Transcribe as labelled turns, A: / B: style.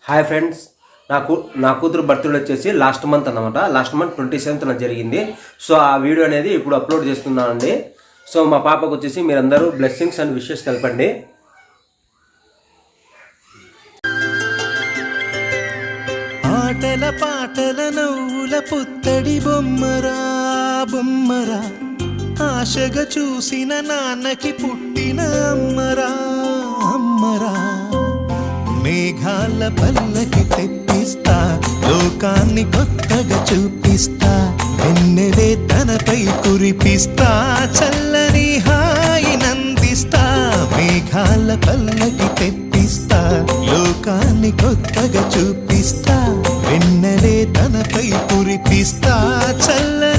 A: Hi friends, నా కూతురు birthday వచ్చేసి లాస్ట్ మంత్ అన్నమాట. లాస్ట్ మంత్ 27th జరిగింది. సో ఆ వీడియో అనేది ఇప్పుడు అప్లోడ్ చేస్తున్నానండి. సో మా పాపకు వచ్చేసి మీరందరూ బ్లెస్సింగ్స్ అండ్ విషెస్ తెలపండి.
B: ఆటల పాటల నవ్వుల పుత్తడి బొమ్మరా బొమ్మరా, ఆశగా చూసిన నాన్నకి పుట్టిన అమ్మరా అమ్మరా. మేఘాల పల్లకి తెప్పిస్తా, లోకాన్ని కొత్తగా చూపిస్తా, వెన్నెలే తనపై కురిపిస్తా, చల్లని హాయినందిస్తా. మేఘాల పల్లకి తెప్పిస్తా, లోకాన్ని కొత్తగా చూపిస్తా, వెన్నెలే తనపై కురిపిస్తా, చల్లని